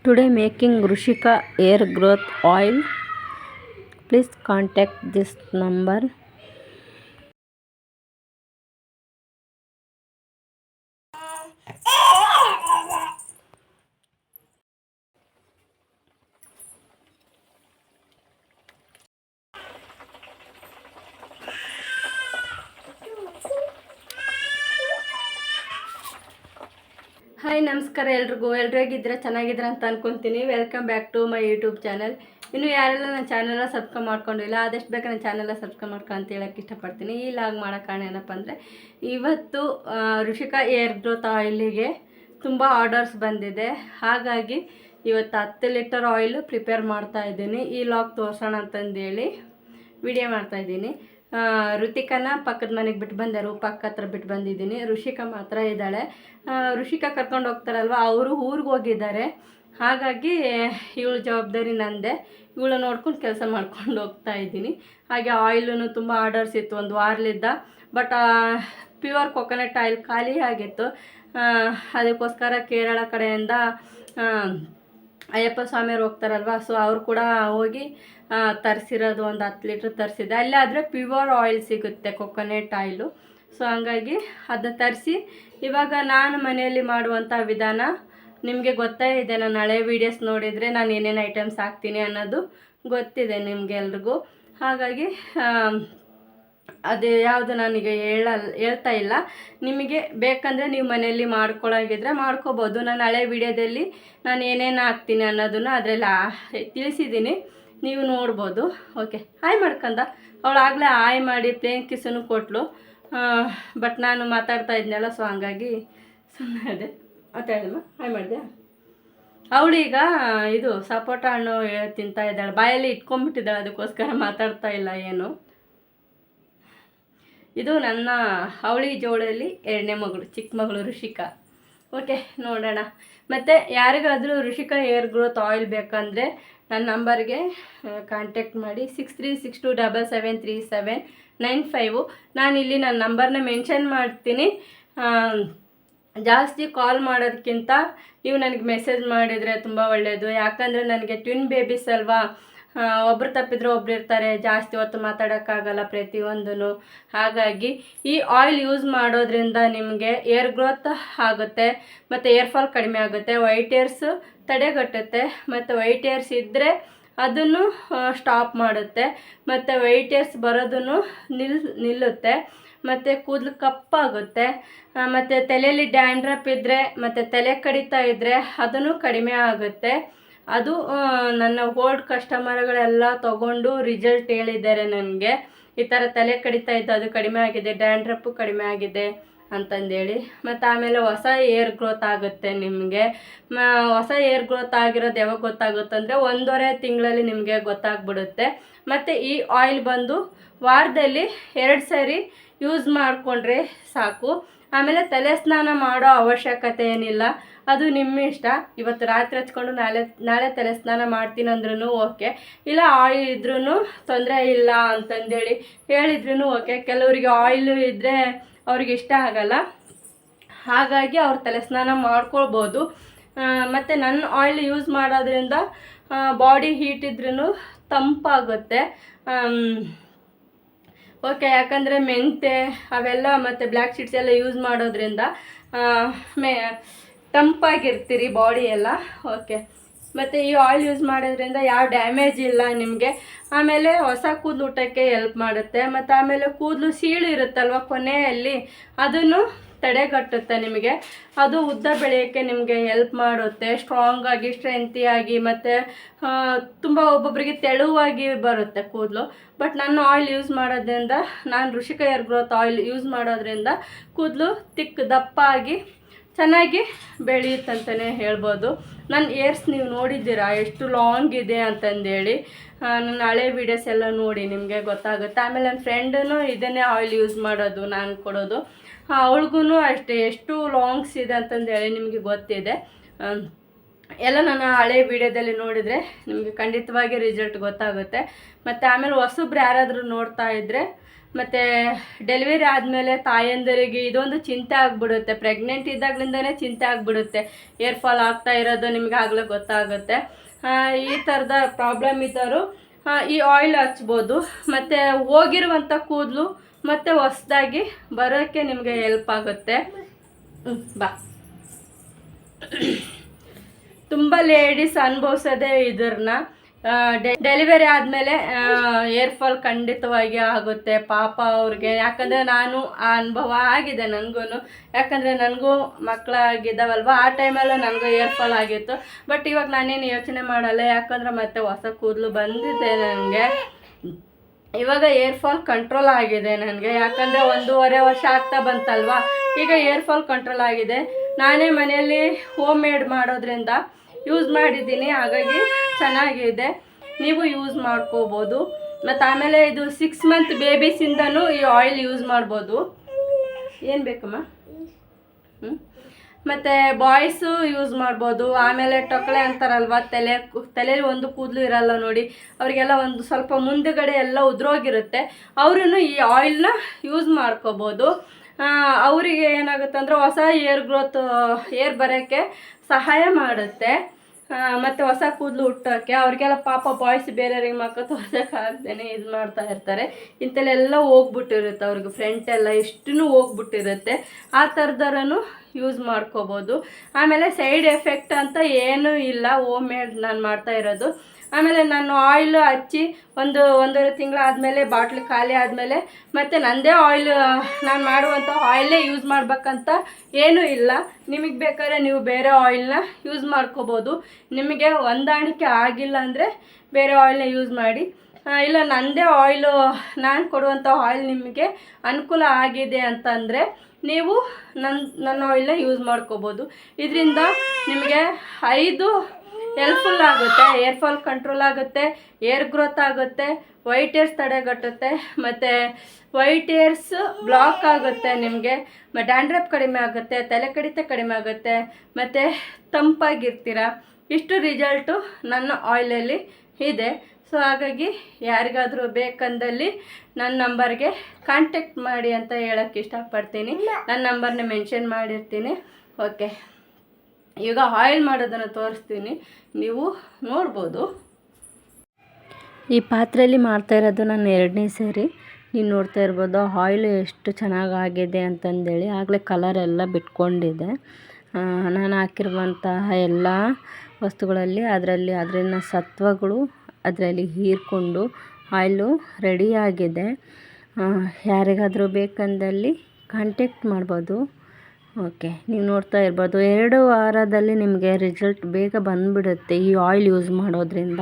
Today making Rushika hair growth oil. Please contact this number. Hi ನಮಸ್ಕಾರ ಎಲ್ರಿಗೂ ಹೇಗಿದ್ರೆ ಚೆನ್ನಾಗಿದ್ರೆ ಅಂತ ಅನ್ಕೊಂತೀನಿ. Welcome back to my YouTube channel. ಇನ್ನು ಯಾರೆಲ್ಲ ನನ್ನ ಚಾನಲ್ನ ಸಬ್ಸ್ಕ್ರೈಬ್ ಮಾಡ್ಕೊಂಡಿಲ್ಲ ಆದಷ್ಟು ಬೇಗ ನನ್ನ ಚಾನಲ್ನ ಸಬ್ಸ್ಕ್ರೈಬ್ ಮಾಡ್ಕೊ ಅಂತ ಹೇಳಕ್ಕೆ ಇಷ್ಟಪಡ್ತೀನಿ. ಈ ಲಾಗ್ ಮಾಡೋ ಕಾರಣ ಏನಪ್ಪ ಅಂದರೆ, ಇವತ್ತು ರುಷಿಕಾ ಏರ್ ಗ್ರೋತ್ ಆಯಿಲಿಗೆ ತುಂಬ ಆರ್ಡರ್ಸ್ ಬಂದಿದೆ. ಹಾಗಾಗಿ ಇವತ್ತು 10 ಲೀಟರ್ ಆಯಿಲು ಪ್ರಿಪೇರ್ ಮಾಡ್ತಾಯಿದ್ದೀನಿ. ಈ ಲಾಗ್ ತೋರಿಸೋಣ ಅಂತಂದೇಳಿ ವಿಡಿಯೋ ಮಾಡ್ತಾಯಿದ್ದೀನಿ. ಋತಿಕನ ಪಕ್ಕದ ಮನೆಗೆ ಬಿಟ್ಟು ಬಂದೆ, ರೂಪಕ್ಕ ಹತ್ರ ಬಿಟ್ಟು ಬಂದಿದ್ದೀನಿ. ಋಷಿಕಾ ಮಾತ್ರ ಇದ್ದಾಳೆ. ಋಷಿಕಾ ಕರ್ಕೊಂಡು ಹೋಗ್ತಾರಲ್ವ, ಅವರು ಊರಿಗೆ ಹೋಗಿದ್ದಾರೆ. ಹಾಗಾಗಿ ಇವಳ ಜವಾಬ್ದಾರಿ ನಂದೆ. ಇವಳು ನೋಡ್ಕೊಂಡು ಕೆಲಸ ಮಾಡ್ಕೊಂಡು ಹೋಗ್ತಾ ಇದ್ದೀನಿ. ಹಾಗೆ ಆಯಿಲು ತುಂಬ ಆರ್ಡರ್ಸ್ ಇತ್ತು ಒಂದು ವಾರಲಿದ್ದ. ಬಟ್ ಪ್ಯೂರ್ ಕೊಕೊನಟ್ ಆಯಿಲ್ ಖಾಲಿ ಆಗಿತ್ತು. ಅದಕ್ಕೋಸ್ಕರ ಕೇರಳ ಕಡೆಯಿಂದ ಅಯ್ಯಪ್ಪ ಸ್ವಾಮಿಯವ್ರು ಹೋಗ್ತಾರಲ್ವ, ಸೊ ಅವ್ರು ಕೂಡ ಹೋಗಿ ತರಿಸಿರೋದು ಒಂದು 10 ಲೀಟ್ರ್ ತರಿಸಿದೆ. ಅಲ್ಲಾದರೆ ಪ್ಯೂರ್ ಆಯಿಲ್ ಸಿಗುತ್ತೆ, ಕೊಕೊನಟ್ ಆಯಿಲು. ಸೊ ಹಂಗಾಗಿ ಅದನ್ನ ತರಿಸಿ ಇವಾಗ ನಾನು ಮನೆಯಲ್ಲಿ ಮಾಡುವಂಥ ವಿಧಾನ ನಿಮಗೆ ಗೊತ್ತೇ ಇದೆ. ನಾನು ಹಳೆ ವೀಡಿಯೋಸ್ ನೋಡಿದರೆ ನಾನು ಏನೇನು ಐಟಮ್ಸ್ ಹಾಕ್ತೀನಿ ಅನ್ನೋದು ಗೊತ್ತಿದೆ ನಿಮಗೆಲ್ರಿಗೂ. ಹಾಗಾಗಿ ಅದು ಯಾವುದು ನನಗೆ ಹೇಳ್ತಾ ಇಲ್ಲ. ನಿಮಗೆ ಬೇಕಂದರೆ ನೀವು ಮನೆಯಲ್ಲಿ ಮಾಡ್ಕೊಳ್ಳೋಗಿದ್ರೆ ಮಾಡ್ಕೋಬೋದು. ನಾನು ಹಳೆ ವಿಡಿಯೋದಲ್ಲಿ ನಾನು ಏನೇನು ಹಾಕ್ತೀನಿ ಅನ್ನೋದನ್ನು ಅದರಲ್ಲಿ ತಿಳಿಸಿದ್ದೀನಿ, ನೀವು ನೋಡ್ಬೋದು. ಓಕೆ, ಹಾಯ್ ಮಾಡ್ಕೊಂಡ ಅವಳು ಆಗಲೇ ಹಾಯ್ ಮಾಡಿ ಪ್ಲೇನ್ ಕಿಸನು ಕೊಟ್ಟಳು. ಬಟ್ ನಾನು ಮಾತಾಡ್ತಾ ಇದ್ನಲ್ಲ, ಸೊ ಹಂಗಾಗಿ ಸುಮ್ಮನೆ ಅದೇ ಮಾತಾಡಿದಮ್ಮ. ಹಾಯ್ ಮಾಡಿದೆ. ಅವಳೀಗ ಇದು ಸಪೋಟ ಹಣ್ಣು ತಿಂತಾ ಇದ್ದಾಳೆ, ಬಾಯಲ್ಲಿ ಇಟ್ಕೊಂಡ್ಬಿಟ್ಟಿದ್ದಾಳೆ. ಅದಕ್ಕೋಸ್ಕರ ಮಾತಾಡ್ತಾ ಇಲ್ಲ ಏನು. ಇದು ನನ್ನ ಅವಳಿ ಜೋಳಲ್ಲಿ 2ನೇ ಮಗಳು, ಚಿಕ್ಕ ಮಗಳು ಋಷಿಕಾ. ಓಕೆ, ನೋಡೋಣ. ಮತ್ತು ಯಾರಿಗಾದರೂ ಋಷಿಕಾ ಹೇರ್ ಗ್ರೋತ್ ಆಯಿಲ್ ಬೇಕಂದರೆ ನನ್ನ ನಂಬರ್ಗೆ ಕಾಂಟ್ಯಾಕ್ಟ್ ಮಾಡಿ. 6362773795. ನಾನಿಲ್ಲಿ ನನ್ನ ನಂಬರ್ನ ಮೆನ್ಷನ್ ಮಾಡ್ತೀನಿ. ಜಾಸ್ತಿ ಕಾಲ್ ಮಾಡೋದಕ್ಕಿಂತ ನೀವು ನನಗೆ ಮೆಸೇಜ್ ಮಾಡಿದರೆ ತುಂಬ ಒಳ್ಳೆಯದು. ಯಾಕಂದರೆ ನನಗೆ ಟ್ವಿನ್ ಬೇಬೀಸ್ ಅಲ್ವಾ, ಒಬ್ಬರು ತಪ್ಪಿದ್ರೆ ಒಬ್ರು ಇರ್ತಾರೆ, ಜಾಸ್ತಿ ಹೊತ್ತು ಮಾತಾಡೋಕ್ಕಾಗಲ್ಲ ಪ್ರತಿಯೊಂದೂ. ಹಾಗಾಗಿ ಈ ಆಯಿಲ್ ಯೂಸ್ ಮಾಡೋದ್ರಿಂದ ನಿಮಗೆ ಏರ್ ಗ್ರೋತ್ ಆಗುತ್ತೆ, ಮತ್ತು ಏರ್ ಫಾಲ್ ಕಡಿಮೆ ಆಗುತ್ತೆ, ವೈಟ್ ಏರ್ಸ್ ತಡೆಗಟ್ಟುತ್ತೆ, ಮತ್ತು ವೈಟ್ ಏರ್ಸ್ ಇದ್ದರೆ ಅದನ್ನು ಸ್ಟಾಪ್ ಮಾಡುತ್ತೆ, ಮತ್ತು ವೈಟ್ ಏರ್ಸ್ ಬರೋದನ್ನು ನಿಲ್ಲುತ್ತೆ, ಮತ್ತು ಕೂದಲು ಕಪ್ಪಾಗುತ್ತೆ, ಮತ್ತು ತಲೆಯಲ್ಲಿ ಡ್ಯಾಂಡ್ರಪ್ ಇದ್ದರೆ ಮತ್ತು ತಲೆ ಕಡಿತಾ ಇದ್ದರೆ ಅದನ್ನು ಕಡಿಮೆ ಆಗುತ್ತೆ. ಅದು ನನ್ನ ಓಲ್ಡ್ ಕಸ್ಟಮರ್ಗಳೆಲ್ಲ ತೊಗೊಂಡು ರಿಸಲ್ಟ್ ಹೇಳಿದ್ದಾರೆ ನನಗೆ. ಈ ಥರ ತಲೆ ಕಡಿತಾ ಇದ್ದು ಅದು ಕಡಿಮೆ ಆಗಿದೆ, ಡ್ಯಾಂಡ್ರಪ್ಪು ಕಡಿಮೆ ಆಗಿದೆ ಅಂತಂದೇಳಿ. ಮತ್ತು ಆಮೇಲೆ ಹೊಸ ಏರ್ ಗ್ರೋತ್ ಆಗುತ್ತೆ ನಿಮಗೆ. ಹೊಸ ಏರ್ ಗ್ರೋತ್ ಆಗಿರೋದು ಯಾವಾಗ ಗೊತ್ತಾಗುತ್ತಂದರೆ 1.5 ತಿಂಗಳಲ್ಲಿ ನಿಮಗೆ ಗೊತ್ತಾಗ್ಬಿಡುತ್ತೆ. ಮತ್ತು ಈ ಆಯಿಲ್ ಬಂದು ವಾರದಲ್ಲಿ 2 ಸಾರಿ ಯೂಸ್ ಮಾಡಿಕೊಂಡ್ರೆ ಸಾಕು. ಆಮೇಲೆ ತಲೆ ಸ್ನಾನ ಮಾಡೋ ಅವಶ್ಯಕತೆ ಏನಿಲ್ಲ, ಅದು ನಿಮ್ಮ ಇಷ್ಟ. ಇವತ್ತು ರಾತ್ರಿ ಹಚ್ಕೊಂಡು ನಾಳೆ ತಲೆ ಸ್ನಾನ ಮಾಡ್ತೀನಿ ಅಂದ್ರೂ ಓಕೆ, ಇಲ್ಲ ಆಯಿಲ್ ಇದ್ರೂ ತೊಂದರೆ ಇಲ್ಲ ಅಂತಂದೇಳಿ ಹೇಳಿದ್ರೂ ಓಕೆ. ಕೆಲವರಿಗೆ ಆಯಿಲು ಇದ್ದರೆ ಅವ್ರಿಗೆ ಇಷ್ಟ ಆಗಲ್ಲ, ಹಾಗಾಗಿ ಅವ್ರು ತಲೆ ಸ್ನಾನ ಮಾಡ್ಕೊಳ್ಬೋದು. ಮತ್ತು ನನ್ನ ಆಯಿಲ್ ಯೂಸ್ ಮಾಡೋದ್ರಿಂದ ಬಾಡಿ ಹೀಟ್ ಇದ್ರೂ ತಂಪಾಗುತ್ತೆ. ಓಕೆ, ಯಾಕಂದರೆ ಮೆಂತೆ ಅವೆಲ್ಲ ಮತ್ತು ಬ್ಲ್ಯಾಕ್ ಶೀಟ್ಸ್ ಎಲ್ಲ ಯೂಸ್ ಮಾಡೋದ್ರಿಂದ ತಂಪಾಗಿರ್ತೀರಿ ಬಾಡಿ ಎಲ್ಲ. ಓಕೆ, ಮತ್ತು ಈ ಆಯಿಲ್ ಯೂಸ್ ಮಾಡೋದ್ರಿಂದ ಯಾವ ಡ್ಯಾಮೇಜ್ ಇಲ್ಲ ನಿಮಗೆ. ಆಮೇಲೆ ಹೊಸ ಕೂದಲು ಹುಟ್ಟೋಕ್ಕೆ ಹೆಲ್ಪ್ ಮಾಡುತ್ತೆ. ಮತ್ತು ಆಮೇಲೆ ಕೂದಲು ಸೀಳು ಇರುತ್ತಲ್ವ ಕೊನೆಯಲ್ಲಿ, ಅದನ್ನು ತಡೆಗಟ್ಟುತ್ತೆ ನಿಮಗೆ. ಅದು ಉದ್ದ ಬೆಳೆಯೋಕ್ಕೆ ನಿಮಗೆ ಹೆಲ್ಪ್ ಮಾಡುತ್ತೆ, ಸ್ಟ್ರಾಂಗಾಗಿ ಸ್ಟ್ರೆಂತಿಯಾಗಿ, ಮತ್ತು ತುಂಬ ಒಬ್ಬೊಬ್ಬರಿಗೆ ತೆಳುವಾಗಿ ಬರುತ್ತೆ ಕೂದಲು. ಬಟ್ ನನ್ನ ಆಯಿಲ್ ಯೂಸ್ ಮಾಡೋದ್ರಿಂದ, ನಾನು Rishika hair growth oil use ಮಾಡೋದ್ರಿಂದ ಕೂದಲು ದಪ್ಪಾಗಿ ಚೆನ್ನಾಗಿ ಬೆಳೆಯುತ್ತಂತಲೇ ಹೇಳ್ಬೋದು. ನನ್ನ ಏರ್ಸ್ ನೀವು ನೋಡಿದ್ದೀರಾ ಎಷ್ಟು ಲಾಂಗ್ ಇದೆ ಅಂತಂದೇಳಿ. ನನ್ನ ಹಳೆ ವೀಡಿಯೋಸ್ ಎಲ್ಲ ನೋಡಿ ನಿಮಗೆ ಗೊತ್ತಾಗುತ್ತೆ. ಆಮೇಲೆ ನನ್ನ ಫ್ರೆಂಡೂ ಇದನ್ನೇ ಆಯಿಲ್ ಯೂಸ್ ಮಾಡೋದು, ನಾನು ಕೊಡೋದು. ಅವಳಿಗೂ ಅಷ್ಟೇ ಎಷ್ಟು ಲಾಂಗ್ಸ್ ಇದೆ ಅಂತಂದೇಳಿ ನಿಮಗೆ ಗೊತ್ತಿದೆ. ಎಲ್ಲ ನನ್ನ ಹಳೆ ವೀಡಿಯೋದಲ್ಲಿ ನೋಡಿದರೆ ನಿಮಗೆ ಖಂಡಿತವಾಗಿ ರಿಸಲ್ಟ್ ಗೊತ್ತಾಗುತ್ತೆ. ಮತ್ತು ಆಮೇಲೆ ಹೊಸಬ್ರು ಯಾರಾದರೂ ನೋಡ್ತಾ ಇದ್ದರೆ ಮತ್ತು ಡೆಲಿವರಿ ಆದಮೇಲೆ ತಾಯಂದಿರಿಗೆ ಇದೊಂದು ಚಿಂತೆ ಆಗಿಬಿಡುತ್ತೆ. ಪ್ರೆಗ್ನೆಂಟ್ ಇದ್ದಾಗಲಿಂದನೇ ಚಿಂತೆ ಆಗಿಬಿಡುತ್ತೆ. ಏರ್ ಫಾಲ್ ಆಗ್ತಾ ಇರೋದು ನಿಮ್ಗೆ ಆಗಲೇ ಗೊತ್ತಾಗುತ್ತೆ. ಈ ಥರದ ಪ್ರಾಬ್ಲಮ್ ಇದ್ದವರು ಈ ಆಯಿಲ್ ಹಚ್ಬೋದು. ಮತ್ತು ಹೋಗಿರುವಂಥ ಕೂದಲು ಮತ್ತು ಹೊಸದಾಗಿ ಬರೋಕ್ಕೆ ನಿಮಗೆ ಹೆಲ್ಪ್ ಆಗುತ್ತೆ. ಬಾ ತುಂಬ ಲೇಡೀಸ್ ಅನುಭವಿಸೋದೇ ಇದನ್ನ. ಡೆಲಿವರಿ ಆದಮೇಲೆ ಏರ್ ಫಾಲ್ ಖಂಡಿತವಾಗಿ ಆಗುತ್ತೆ ಪಾಪ ಅವ್ರಿಗೆ. ಯಾಕಂದರೆ ನಾನು ಆ ಅನುಭವ ಆಗಿದೆ ನನಗೂ. ಯಾಕಂದರೆ ನನಗೂ ಮಕ್ಕಳಾಗಿದ್ದಾವಲ್ವ, ಆ ಟೈಮಲ್ಲೂ ನನಗೂ ಏರ್ ಫಾಲ್ ಆಗಿತ್ತು. ಬಟ್ ಇವಾಗ ನಾನೇನು ಯೋಚನೆ ಮಾಡಲ್ಲ, ಯಾಕಂದರೆ ಮತ್ತೆ ಹೊಸ ಕೂದಲು ಬಂದಿದೆ ನನಗೆ. ಇವಾಗ ಏರ್ ಫಾಲ್ ಕಂಟ್ರೋಲ್ ಆಗಿದೆ ನನಗೆ. ಯಾಕಂದರೆ 1.5 ವರ್ಷ ಆಗ್ತಾ ಬಂತಲ್ವ, ಈಗ ಏರ್ ಫಾಲ್ ಕಂಟ್ರೋಲ್ ಆಗಿದೆ. ನಾನೇ ಮನೆಯಲ್ಲಿ ಹೋಮ್ ಮೇಡ್ ಮಾಡೋದ್ರಿಂದ ಯೂಸ್ ಮಾಡಿದ್ದೀನಿ, ಹಾಗಾಗಿ ಚೆನ್ನಾಗಿದೆ. ನೀವು ಯೂಸ್ ಮಾಡ್ಕೋಬೋದು. ಮತ್ತು ಆಮೇಲೆ ಇದು 6 ಮಂತ್ ಬೇಬೀಸಿಂದನೂ ಈ ಆಯಿಲ್ ಯೂಸ್ ಮಾಡ್ಬೋದು. ಏನು ಬೇಕಮ್ಮ? ಮತ್ತು ಬಾಯ್ಸು ಯೂಸ್ ಮಾಡ್ಬೋದು. ಆಮೇಲೆ ಟೊಕಳೆ ಅಂತಾರಲ್ವ, ತಲೆಯಲ್ಲಿ ಒಂದು ಕೂದಲು ಇರಲ್ಲ ನೋಡಿ, ಅವರಿಗೆಲ್ಲ ಒಂದು ಸ್ವಲ್ಪ ಮುಂದುಗಡೆ ಎಲ್ಲ ಉದುರೋಗಿರುತ್ತೆ. ಅವರೂ ಈ ಆಯಿಲ್ನ ಯೂಸ್ ಮಾಡ್ಕೋಬೋದು. ಅವರಿಗೆ ಏನಾಗುತ್ತೆ ಅಂದರೆ ಹೊಸ ಏರ್ ಬರೋಕ್ಕೆ ಸಹಾಯ ಮಾಡುತ್ತೆ. ಮತ್ತು ಹೊಸ ಕೂದಲು ಹುಟ್ಟೋಕ್ಕೆ. ಅವ್ರಿಗೆಲ್ಲ ಪಾಪ ಬಾಯ್ಸ್ ಬೇರೆಯವ್ರಿಗೆ ಮಕ್ಕ ತೋರ್ಸೋಕ್ಕಾಗ್ದೇ ಇದು ಮಾಡ್ತಾ ಇರ್ತಾರೆ. ಇಂಥಲ್ಲೆಲ್ಲ ಹೋಗ್ಬಿಟ್ಟಿರುತ್ತೆ ಅವ್ರಿಗೆ, ಫ್ರಂಟೆಲ್ಲ ಇಷ್ಟೂ ಹೋಗ್ಬಿಟ್ಟಿರುತ್ತೆ. ಆ ಥರದರನು ಯೂಸ್ ಮಾಡ್ಕೋಬೋದು. ಆಮೇಲೆ ಸೈಡ್ ಎಫೆಕ್ಟ್ ಅಂತ ಏನೂ ಇಲ್ಲ, ಹೋಮ್ ಮೇಡ್ ನಾನು ಮಾಡ್ತಾ ಇರೋದು. ಆಮೇಲೆ ನಾನು ಆಯಿಲ್ ಹಚ್ಚಿ 1.5 ತಿಂಗಳಾದಮೇಲೆ ಬಾಟ್ಲಿ ಖಾಲಿ ಆದಮೇಲೆ ಮತ್ತು ನನ್ನದೇ ಆಯಿಲ್, ನಾನು ಮಾಡುವಂಥ ಆಯಿಲೇ ಯೂಸ್ ಮಾಡ್ಬೇಕಂತ ಏನೂ ಇಲ್ಲ. ನಿಮಗೆ ಬೇಕಾದ್ರೆ ನೀವು ಬೇರೆ ಆಯಿಲ್ನ ಯೂಸ್ ಮಾಡ್ಕೋಬೋದು. ನಿಮಗೆ ಹೊಂದಾಣಿಕೆ ಆಗಿಲ್ಲ ಅಂದರೆ ಬೇರೆ ಆಯಿಲ್ನ ಯೂಸ್ ಮಾಡಿ. ಇಲ್ಲ ನನ್ನದೇ ಆಯಿಲು, ನಾನು ಕೊಡುವಂಥ ಆಯಿಲ್ ನಿಮಗೆ ಅನುಕೂಲ ಆಗಿದೆ ಅಂತಂದರೆ ನೀವು ನನ್ನ ಆಯಿಲ್ನ ಯೂಸ್ ಮಾಡ್ಕೋಬೋದು. ಇದರಿಂದ ನಿಮಗೆ 5 ಹೆಲ್ಪ್ಫುಲ್ ಆಗುತ್ತೆ. ಏರ್ ಫಾಲ್ ಕಂಟ್ರೋಲ್ ಆಗುತ್ತೆ, ಏರ್ ಗ್ರೋತ್ ಆಗುತ್ತೆ, ವೈಟ್ ಏರ್ಸ್ ತಡೆಗಟ್ಟುತ್ತೆ, ಮತ್ತು ವೈಟ್ ಏರ್ಸ್ ಬ್ಲಾಕ್ ಆಗುತ್ತೆ ನಿಮಗೆ. ಡ್ಯಾಂಡ್ರಫ್ ಕಡಿಮೆ ಆಗುತ್ತೆ, ತಲೆ ಕಡಿತ ಕಡಿಮೆ ಆಗುತ್ತೆ, ಮತ್ತು ತಂಪಾಗಿರ್ತೀರ. ಇಷ್ಟು ರಿಸಲ್ಟು ನನ್ನ ಆಯಿಲಲ್ಲಿ ಇದೆ. ಸೊ ಹಾಗಾಗಿ ಯಾರಿಗಾದರೂ ಬೇಕಂದಲ್ಲಿ ನನ್ನ ನಂಬರ್ಗೆ ಕಾಂಟ್ಯಾಕ್ಟ್ ಮಾಡಿ ಅಂತ ಹೇಳೋಕ್ಕೆ ಇಷ್ಟಪಡ್ತೀನಿ. ನನ್ನ ನಂಬರ್ನ ಮೆನ್ಷನ್ ಮಾಡಿರ್ತೀನಿ. ಓಕೆ, ಈಗ ಆಯಿಲ್ ಮಾಡೋದನ್ನು ತೋರಿಸ್ತೀನಿ, ನೀವು ನೋಡ್ಬೋದು. ಈ ಪಾತ್ರೆಯಲ್ಲಿ ಮಾಡ್ತಾ ಇರೋದು ನಾನು 2ನೇ ಸರಿ. ನೀವು ನೋಡ್ತಾ ಇರ್ಬೋದು ಆಯಿಲ್ ಎಷ್ಟು ಚೆನ್ನಾಗಾಗಿದೆ ಅಂತಂದೇಳಿ. ಆಗಲೇ ಕಲರ್ ಎಲ್ಲ ಬಿಟ್ಕೊಂಡಿದೆ. ನಾನು ಹಾಕಿರುವಂತಹ ಎಲ್ಲ ವಸ್ತುಗಳಲ್ಲಿ ಅದರಲ್ಲಿನ ಸತ್ವಗಳು ಅದರಲ್ಲಿ ಹೀರ್ಕೊಂಡು ಆಯಿಲು ರೆಡಿಯಾಗಿದೆ. ಯಾರಿಗಾದರೂ ಬೇಕಂದಲ್ಲಿ ಕಾಂಟ್ಯಾಕ್ಟ್ ಮಾಡ್ಬೋದು. ಓಕೆ, ನೀವು ನೋಡ್ತಾ ಇರ್ಬೋದು 2 ವಾರದಲ್ಲಿ ನಿಮಗೆ ರಿಸಲ್ಟ್ ಬೇಗ ಬಂದುಬಿಡುತ್ತೆ ಈ ಆಯಿಲ್ ಯೂಸ್ ಮಾಡೋದ್ರಿಂದ.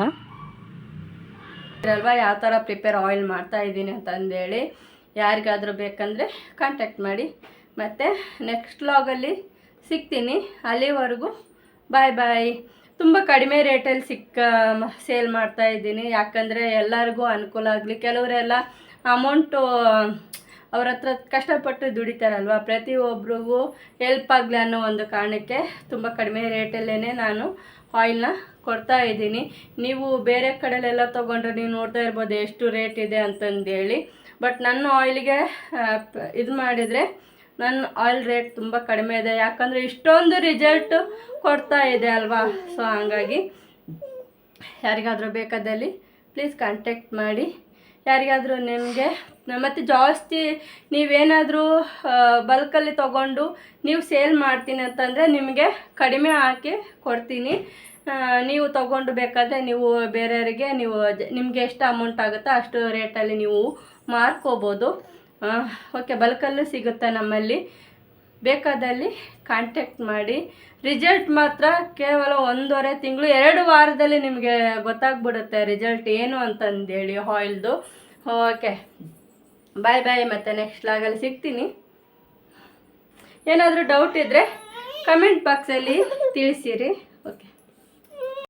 ಅಲ್ವಾ ಯಾವ ಥರ ಪ್ರಿಪೇರ್ ಆಯಿಲ್ ಮಾಡ್ತಾ ಇದ್ದೀನಿ ಅಂತಂದೇಳಿ. ಯಾರಿಗಾದರೂ ಬೇಕಂದರೆ ಕಾಂಟ್ಯಾಕ್ಟ್ ಮಾಡಿ. ಮತ್ತು ನೆಕ್ಸ್ಟ್ ವ್ಲಾಗಲ್ಲಿ ಸಿಗ್ತೀನಿ. ಅಲ್ಲಿವರೆಗೂ ಬಾಯ್ ಬಾಯ್. ತುಂಬ ಕಡಿಮೆ ರೇಟಲ್ಲಿ ಸೇಲ್ ಮಾಡ್ತಾ ಇದ್ದೀನಿ. ಯಾಕಂದರೆ ಎಲ್ಲರಿಗೂ ಅನುಕೂಲ ಆಗಲಿ. ಕೆಲವರೆಲ್ಲ ಅಮೌಂಟು ಅವ್ರ ಹತ್ರ ಕಷ್ಟಪಟ್ಟು ದುಡಿತಾರಲ್ವ, ಪ್ರತಿಯೊಬ್ಬರಿಗೂ ಹೆಲ್ಪ್ ಆಗಲಿ ಅನ್ನೋ ಒಂದು ಕಾರಣಕ್ಕೆ ತುಂಬ ಕಡಿಮೆ ರೇಟಲ್ಲೇ ನಾನು ಆಯಿಲ್ನ ಕೊಡ್ತಾ ಇದ್ದೀನಿ. ನೀವು ಬೇರೆ ಕಡೆಯಲ್ಲೆಲ್ಲ ತೊಗೊಂಡ್ರೆ ನೀವು ನೋಡ್ತಾ ಇರ್ಬೋದು ಎಷ್ಟು ರೇಟ್ ಇದೆ ಅಂತಂದೇಳಿ. ಬಟ್ ನನ್ನ ಆಯಿಲ್ಗೆ ಇದು ಮಾಡಿದರೆ ನನ್ನ ಆಯಿಲ್ ರೇಟ್ ತುಂಬ ಕಡಿಮೆ ಇದೆ. ಯಾಕಂದರೆ ಇಷ್ಟೊಂದು ರಿಸಲ್ಟ್ ಕೊಡ್ತಾ ಇದೆ ಅಲ್ವಾ. ಸೊ ಹಾಗಾಗಿ ಯಾರಿಗಾದರೂ ಬೇಕಾದಲ್ಲಿ ಪ್ಲೀಸ್ ಕಾಂಟ್ಯಾಕ್ಟ್ ಮಾಡಿ. ಯಾರಿಗಾದರೂ ನಿಮಗೆ ಮತ್ತು ಜಾಸ್ತಿ ನೀವೇನಾದರೂ ಬಲ್ಕಲ್ಲಿ ತೊಗೊಂಡು ನೀವು ಸೇಲ್ ಮಾಡ್ತೀನಿ ಅಂತಂದರೆ ನಿಮಗೆ ಕಡಿಮೆ ಹಾಕಿ ಕೊಡ್ತೀನಿ. ನೀವು ತೊಗೊಂಡು ಬೇಕಾದರೆ ನೀವು ಬೇರೆಯವರಿಗೆ ನಿಮಗೆ ಎಷ್ಟು ಅಮೌಂಟ್ ಆಗುತ್ತೋ ಅಷ್ಟು ರೇಟಲ್ಲಿ ನೀವು ಮಾರ್ಕೋಬೋದು. ಓಕೆ, ಬಲ್ಕಲ್ಲೂ ಸಿಗುತ್ತೆ ನಮ್ಮಲ್ಲಿ. ಬೇಕಾದಲ್ಲಿ ಕಾಂಟ್ಯಾಕ್ಟ್ ಮಾಡಿ. ರಿಸಲ್ಟ್ ಮಾತ್ರ ಕೇವಲ 1.5 ತಿಂಗಳು 2 ವಾರದಲ್ಲಿ ನಿಮಗೆ ಗೊತ್ತಾಗ್ಬಿಡುತ್ತೆ ರಿಸಲ್ಟ್ ಏನು ಅಂತಂದೇಳಿ ಆಯಿಲ್ದು. ಓಕೆ, ಬಾಯ್ ಬಾಯ್. ಮತ್ತು ನೆಕ್ಸ್ಟ್ ವ್ಲಾಗಲ್ಲಿ ಸಿಗ್ತೀನಿ. ಏನಾದರೂ ಡೌಟ್ ಇದ್ದರೆ ಕಮೆಂಟ್ ಬಾಕ್ಸಲ್ಲಿ ತಿಳಿಸಿರಿ. ಓಕೆ.